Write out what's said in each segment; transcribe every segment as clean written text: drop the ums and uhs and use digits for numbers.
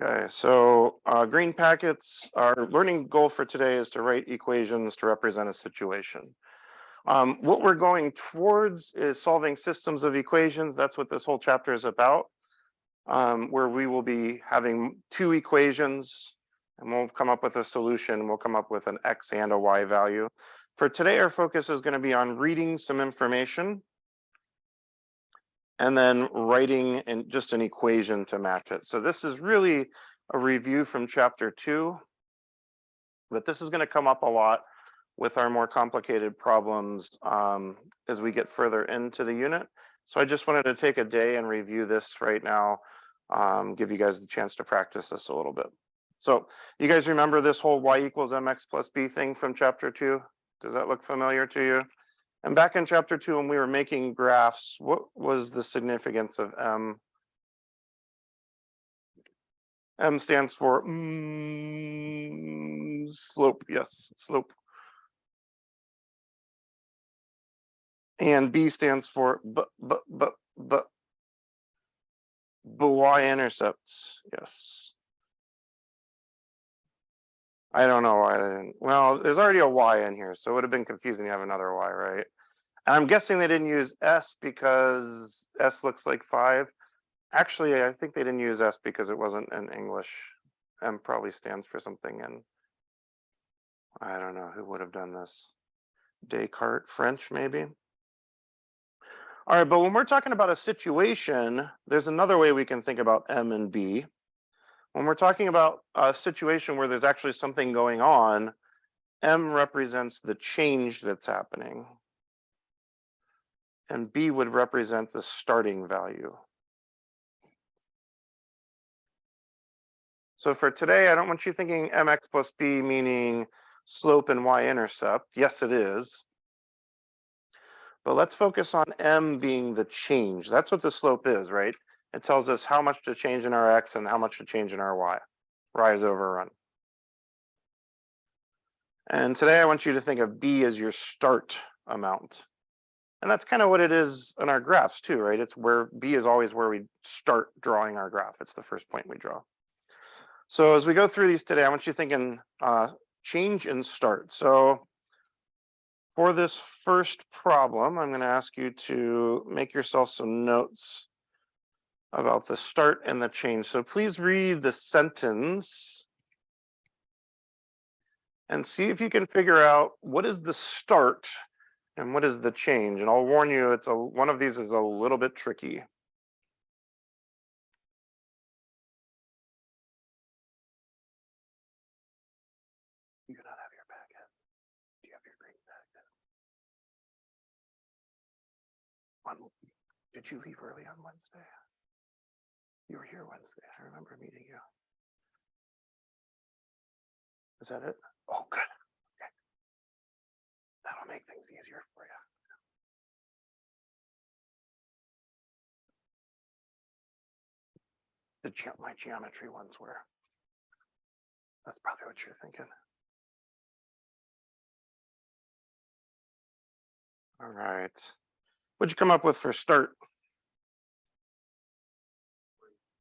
Okay, so green packets, our learning goal for today is to write equations to represent a situation. What we're going towards is solving systems of equations. That's what this whole chapter is about, where we will be having two equations and we'll come up with a solution. We'll come up with an X and a Y value. For today, our focus is going to be on reading some information and then writing just an equation to match it. So this is really a review from chapter 2, but this is going to come up a lot with our more complicated problems as we get further into the unit. So I just wanted to take a day and review this right now, give you guys the chance to practice this a little bit. So you guys remember this whole y equals mx plus b thing from chapter 2? Does that look familiar to you? And back in chapter 2, when we were making graphs, what was the significance of m? M stands for slope. Yes, slope. And B stands for y-intercepts. Yes. I don't know why I didn't. Well, there's already a y in here, so it would have been confusing to have another y, right? And I'm guessing they didn't use s because s looks like 5. Actually, I think they didn't use s because it wasn't in English. M probably stands for something in, I don't know, who would have done this? Descartes, French, maybe? All right, but when we're talking about a situation, there's another way we can think about M and B. When we're talking about a situation where there's actually something going on, M represents the change that's happening. And B would represent the starting value. So for today, I don't want you thinking mx plus b meaning slope and y-intercept. Yes, it is. But let's focus on m being the change. That's what the slope is, right? It tells us how much to change in our x and how much to change in our y. Rise over run. And today I want you to think of b as your start amount. And that's kind of what it is in our graphs too, right? It's where b is always where we start drawing our graph. It's the first point we draw. So as we go through these today, I want you thinking change and start. So for this first problem, I'm going to ask you to make yourself some notes about the start and the change. So please read the sentence and see if you can figure out what is the start and what is the change. And I'll warn you, one of these is a little bit tricky. You do not have your packet. Do you have your green packet? Did you leave early on Wednesday? You were here Wednesday. I remember meeting you. Is that it? Oh, good. Okay. That'll make things easier for you. My geometry ones were. That's probably what you're thinking. All right. What'd you come up with for start?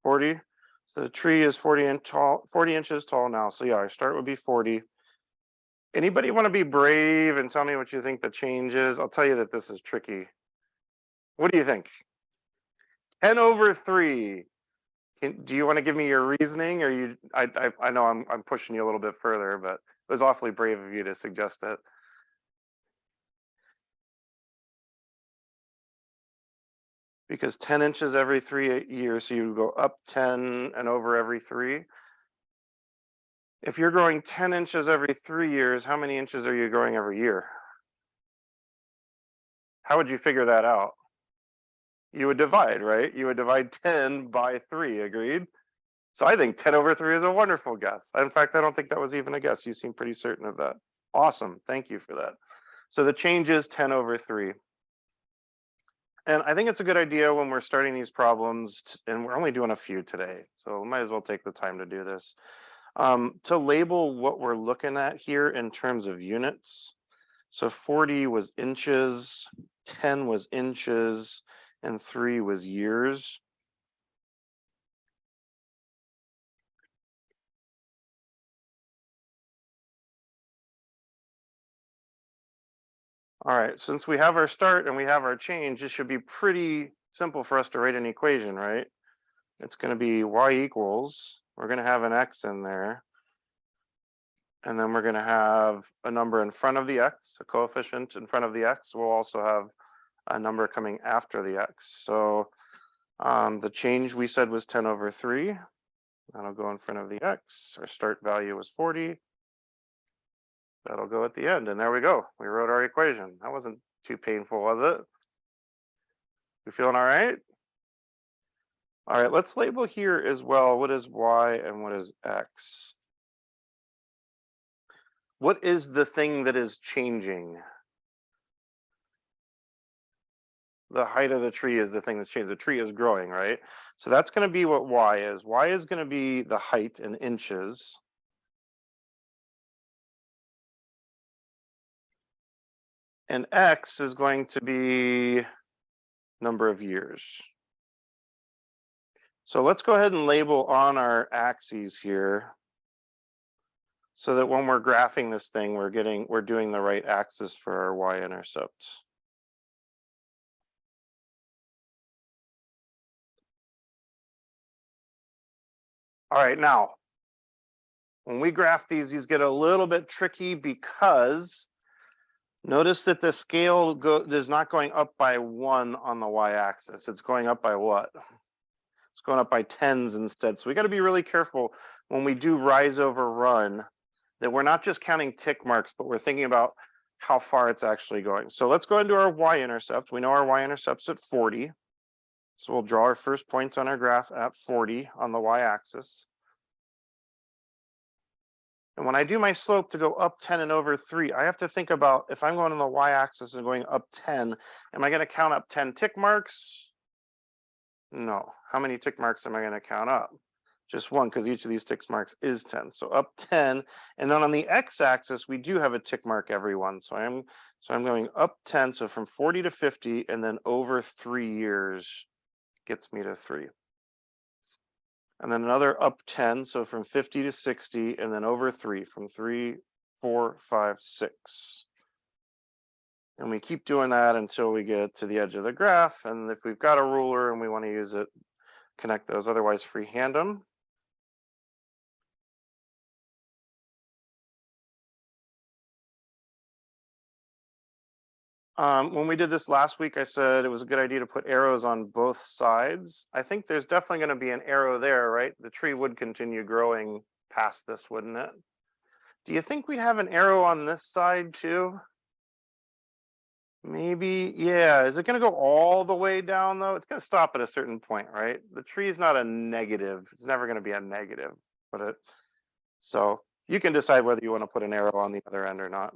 40. So the tree is 40 inches tall now. So yeah, our start would be 40. Anybody want to be brave and tell me what you think the change is? I'll tell you that this is tricky. What do you think? 10 over 3. Do you want to give me your reasoning, or I know I'm pushing you a little bit further, but it was awfully brave of you to suggest it. Because 10 inches every 3 years, so you go up 10 and over every 3. If you're growing 10 inches every 3 years, how many inches are you growing every year? How would you figure that out? You would divide, right? You would divide 10 by 3, agreed? So I think 10 over 3 is a wonderful guess. In fact, I don't think that was even a guess. You seem pretty certain of that. Awesome, thank you for that. So the change is 10 over 3. And I think it's a good idea when we're starting these problems, and we're only doing a few today, so we might as well take the time to do this, to label what we're looking at here in terms of units. So 40 was inches, 10 was inches, and 3 was years. All right, since we have our start and we have our change, it should be pretty simple for us to write an equation, right? It's going to be y equals, we're going to have an x in there, and then we're going to have a number in front of the x, a coefficient in front of the x. We'll also have a number coming after the x. So the change we said was 10 over 3. That'll go in front of the x. Our start value was 40. That'll go at the end. And there we go. We wrote our equation. That wasn't too painful, was it? You feeling all right? All right, let's label here as well. What is y and what is x? What is the thing that is changing? The height of the tree is the thing that's changed. The tree is growing, right? So that's going to be what y is. Y is going to be the height in inches. And x is going to be number of years. So let's go ahead and label on our axes here so that when we're graphing this thing, we're doing the right axis for our y-intercepts. All right, now, when we graph these get a little bit tricky because notice that the scale is not going up by 1 on the y-axis. It's going up by what? It's going up by tens instead. So we got to be really careful when we do rise over run that we're not just counting tick marks, but we're thinking about how far it's actually going. So let's go into our y-intercept. We know our y-intercept's at 40. So we'll draw our first points on our graph at 40 on the y-axis. And when I do my slope to go up 10 and over 3, I have to think about if I'm going on the y-axis and going up 10, am I going to count up 10 tick marks? No. How many tick marks am I going to count up? Just one, because each of these tick marks is 10. So up 10, and then on the x-axis, we do have a tick mark every one. So I'm going up 10, so from 40 to 50, and then over 3 years gets me to 3. And then another up 10, so from 50 to 60, and then over 3, from 3, 4, 5, 6. And we keep doing that until we get to the edge of the graph. And if we've got a ruler and we want to use it, connect those, otherwise freehand them. When we did this last week, I said it was a good idea to put arrows on both sides. I think there's definitely going to be an arrow there, right? The tree would continue growing past this, wouldn't it? Do you think we'd have an arrow on this side too? Maybe, yeah. Is it going to go all the way down though? It's going to stop at a certain point, right? The tree is not a negative. It's never going to be a negative, but so you can decide whether you want to put an arrow on the other end or not.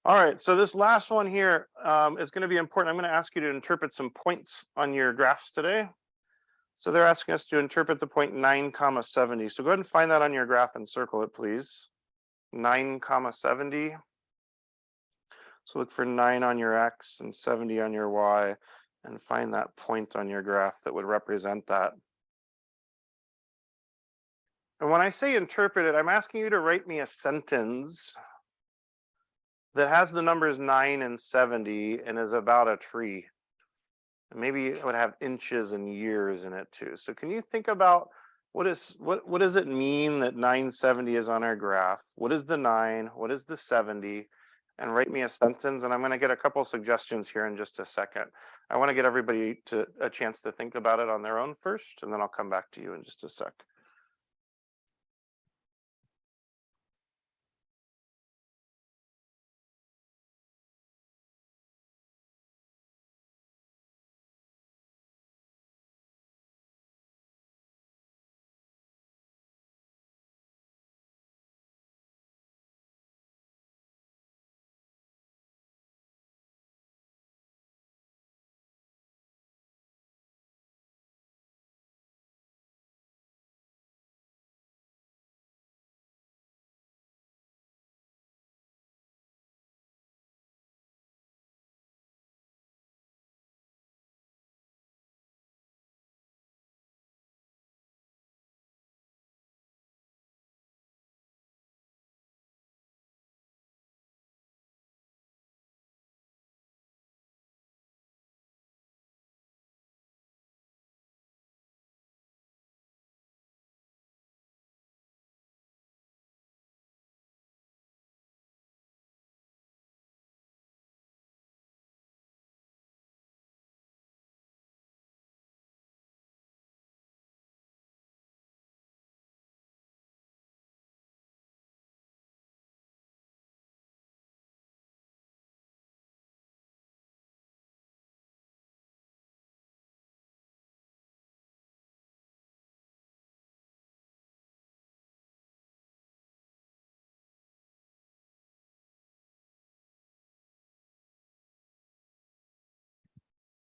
All right, so this last one here is going to be important. I'm going to ask you to interpret some points on your graphs today. So they're asking us to interpret the point 9, 70. So go ahead and find that on your graph and circle it, please. 9, 70. So look for 9 on your x and 70 on your y, and find that point on your graph that would represent that. And when I say interpret it, I'm asking you to write me a sentence that has the numbers 9 and 70 and is about a tree. And maybe it would have inches and years in it too. So can you think about what does it mean that 970 is on our graph? What is the 9? What is the 70? And write me a sentence. And I'm going to get a couple suggestions here in just a second. I want to get everybody a chance to think about it on their own first, and then I'll come back to you in just a sec.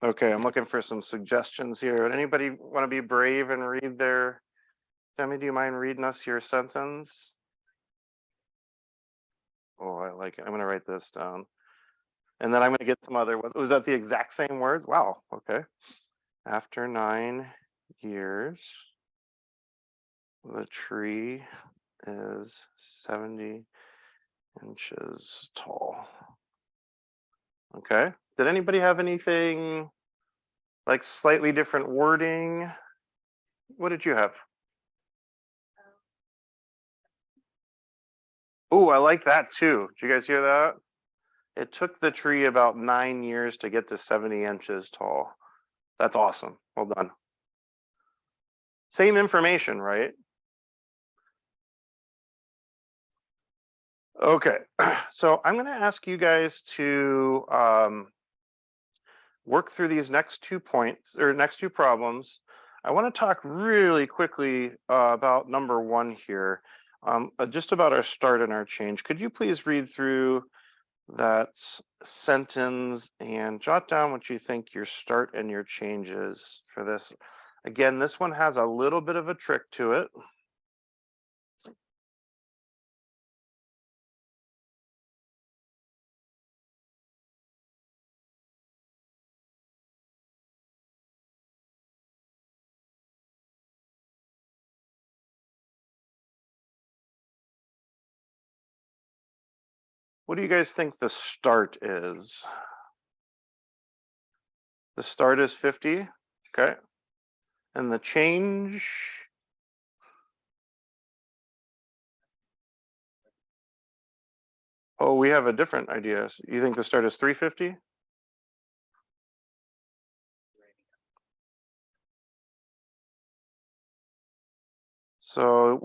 Okay, I'm looking for some suggestions here. Anybody want to be brave and read their, Demi, do you mind reading us your sentence? Oh, I like it. I'm gonna write this down. And then I'm gonna get some other ones. Was that the exact same words? Wow, okay. After 9 years, the tree is 70 inches tall. Okay. Did anybody have anything like slightly different wording? What did you have? Oh, I like that too. Did you guys hear that? It took the tree about 9 years to get to 70 inches tall. That's awesome. Well done. Same information, right? Okay. So I'm going to ask you guys to work through these next 2 points or next 2 problems. I want to talk really quickly about number 1 here, just about our start and our change. Could you please read through that sentence and jot down what you think your start and your change is for this? Again, this one has a little bit of a trick to it. What do you guys think the start is? The start is 50, okay? And the change? Oh, we have a different idea. So you think the start is 350? So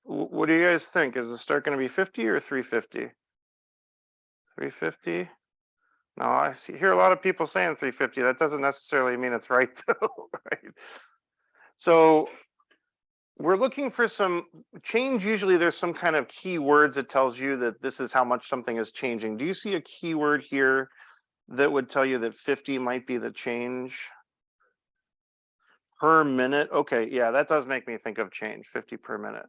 what do you guys think? Is the start going to be 50 or 350? 350? No, I hear a lot of people saying 350. That doesn't necessarily mean it's right though, right? So we're looking for some change. Usually there's some kind of key words that tells you that this is how much something is changing. Do you see a keyword here that would tell you that 50 might be the change? Per minute? Okay, yeah, that does make me think of change, 50 per minute.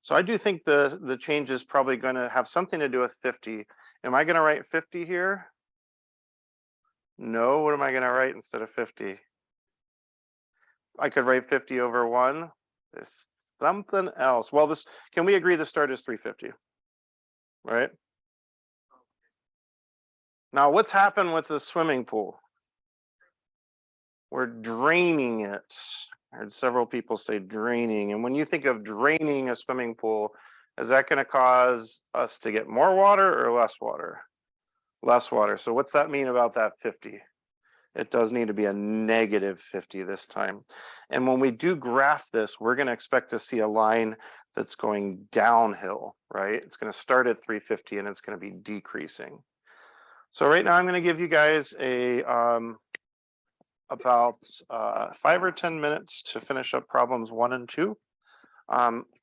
So I do think the change is probably going to have something to do with 50. Am I going to write 50 here? No, what am I going to write instead of 50? I could write 50 over 1. It's something else. Well, can we agree the start is 350? Right? Now, what's happened with the swimming pool? We're draining it. I heard several people say draining. And when you think of draining a swimming pool, is that going to cause us to get more water or less water? Less water. So what's that mean about that 50? It does need to be a negative 50 this time. And when we do graph this, we're going to expect to see a line that's going downhill, right? It's going to start at 350 and it's going to be decreasing. So right now I'm going to give you guys a about 5 or 10 minutes to finish up problems 1 and 2.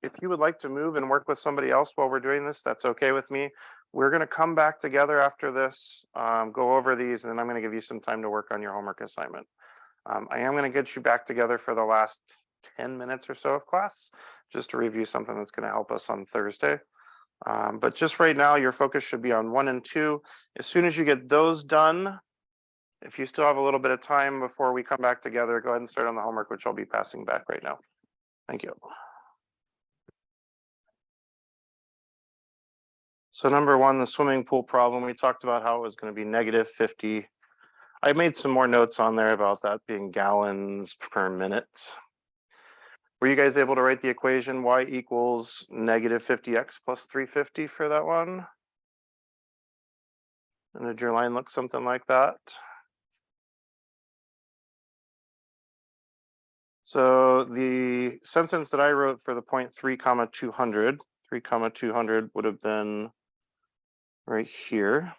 If you would like to move and work with somebody else while we're doing this, that's okay with me. We're going to come back together after this, go over these, and then I'm going to give you some time to work on your homework assignment. I am going to get you back together for the last 10 minutes or so of class, just to review something that's going to help us on Thursday. But just right now, your focus should be on 1 and 2. As soon as you get those done, if you still have a little bit of time before we come back together, go ahead and start on the homework, which I'll be passing back right now. Thank you. So number 1, the swimming pool problem, we talked about how it was going to be negative 50. I made some more notes on there about that being gallons per minute. Were you guys able to write the equation y equals negative 50x plus 350 for that one? And did your line look something like that? So the sentence that I wrote for the point 3 comma 200 would have been right here.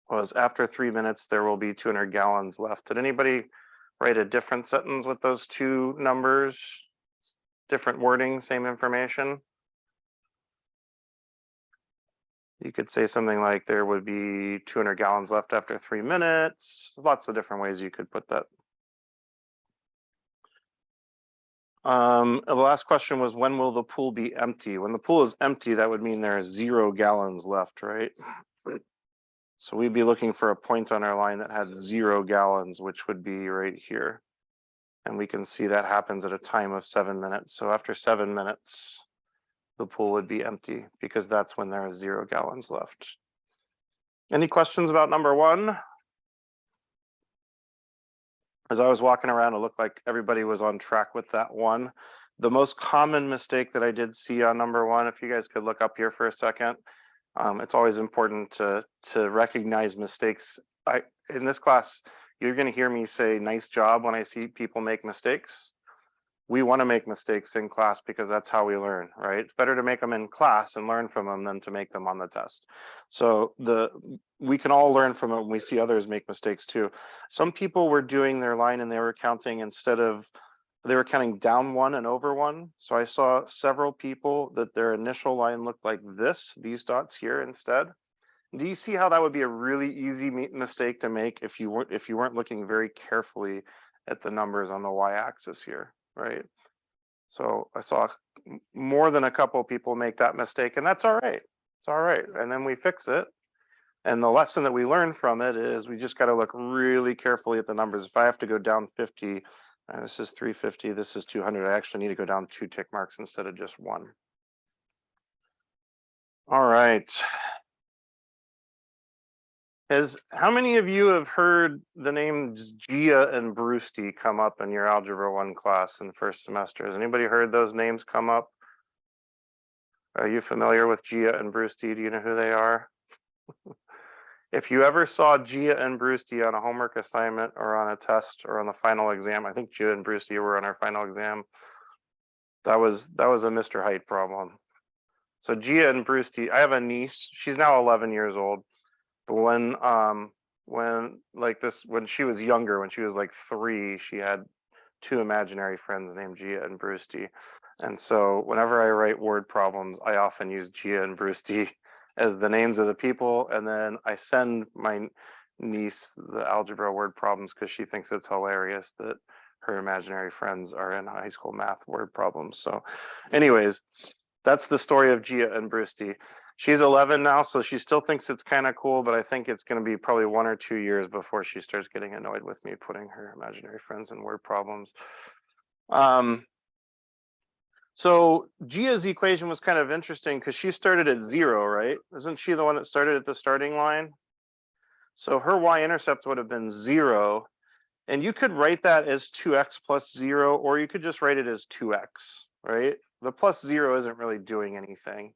Was after 3 minutes, there will be 200 gallons left. Did anybody write a different sentence with those 2 numbers? Different wording, same information? You could say something like there would be 200 gallons left after 3 minutes. Lots of different ways you could put that. The last question was, when will the pool be empty? When the pool is empty, that would mean there are 0 gallons left, right? So we'd be looking for a point on our line that had 0 gallons, which would be right here. And we can see that happens at a time of 7 minutes. So after 7 minutes, the pool would be empty because that's when there are 0 gallons left. Any questions about number 1? As I was walking around, it looked like everybody was on track with that one. The most common mistake that I did see on number 1, if you guys could look up here for a second, it's always important to recognize mistakes. In this class, you're going to hear me say nice job when I see people make mistakes. We want to make mistakes in class because that's how we learn, right? It's better to make them in class and learn from them than to make them on the test. So we can all learn from it when we see others make mistakes too. Some people were doing their line and they were counting they were counting down 1 and over 1. So I saw several people that their initial line looked like this, these dots here instead. Do you see how that would be a really easy mistake to make if you weren't looking very carefully at the numbers on the y-axis here, right? So I saw more than a couple people make that mistake, and that's all right. It's all right. And then we fix it. And the lesson that we learn from it is we just got to look really carefully at the numbers. If I have to go down 50, and this is 350, this is 200, I actually need to go down 2 tick marks instead of just 1. All right. How many of you have heard the names Gia and Brewsty come up in your Algebra 1 class in the first semester? Has anybody heard those names come up? Are you familiar with Gia and Brewsty? Do you know who they are? If you ever saw Gia and Brewsty on a homework assignment or on a test or on the final exam, I think Gia and Brewsty were on our final exam. That was a Mr. Height problem. So Gia and Brewsty, I have a niece. She's now 11 years old. But when she was younger, when she was like 3, she had 2 imaginary friends named Gia and Brewsty. And so whenever I write word problems, I often use Gia and Brewsty as the names of the people. And then I send my niece the algebra word problems because she thinks it's hilarious that her imaginary friends are in high school math word problems. So anyways, that's the story of Gia and Brewsty. She's 11 now, so she still thinks it's kind of cool, but I think it's going to be probably 1 or 2 years before she starts getting annoyed with me putting her imaginary friends in word problems. So Gia's equation was kind of interesting because she started at 0, right? Isn't she the one that started at the starting line? So her y-intercept would have been 0. And you could write that as 2x plus 0, or you could just write it as 2x, right? The plus 0 isn't really doing anything.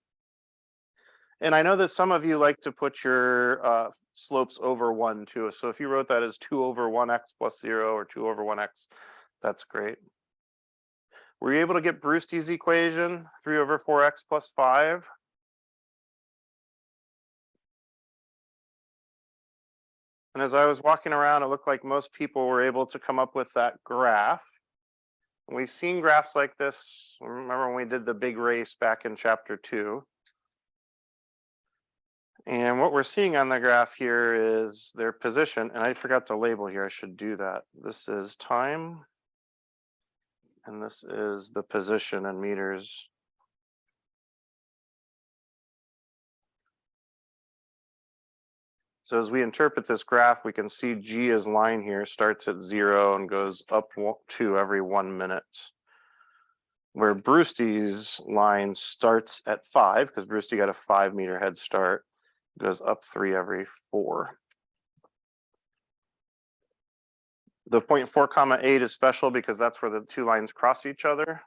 And I know that some of you like to put your slopes over 1 too. So if you wrote that as 2 over 1x plus 0 or 2 over 1x, that's great. Were you able to get Brewsty's equation, 3 over 4x plus 5? And as I was walking around, it looked like most people were able to come up with that graph. And we've seen graphs like this. Remember when we did the big race back in chapter 2? And what we're seeing on the graph here is their position. And I forgot to label here. I should do that. This is time. And this is the position in meters. So as we interpret this graph, we can see Gia's line here starts at 0 and goes up 2 every 1 minute. Where Brewsty's line starts at 5, because Brewsty got a 5-meter head start, goes up 3 every 4. The point 4, 8 is special because that's where the 2 lines cross each other.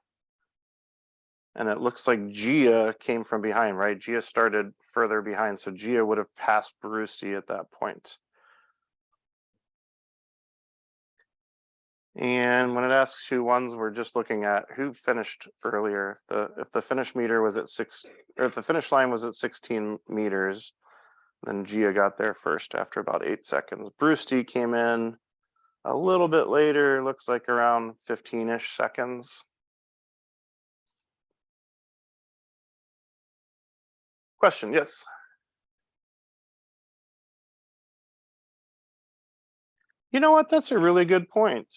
And it looks like Gia came from behind, right? Gia started further behind, so Gia would have passed Brewsty at that point. And when it asks who won, we're just looking at who finished earlier. If the finish meter was at 6, or if the finish line was at 16 meters, then Gia got there first after about 8 seconds. Brewsty came in a little bit later, looks like around 15-ish seconds. Question, yes? You know what? That's a really good point.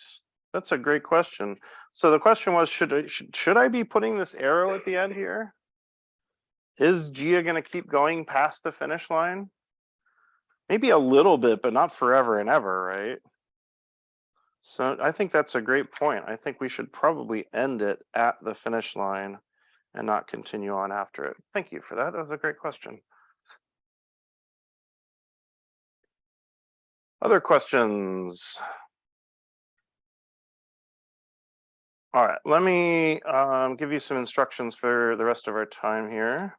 That's a great question. So the question was, should I be putting this arrow at the end here? Is Gia going to keep going past the finish line? Maybe a little bit, but not forever and ever, right? So I think that's a great point. I think we should probably end it at the finish line and not continue on after it. Thank you for that. That was a great question. Other questions? All right, let me give you some instructions for the rest of our time here.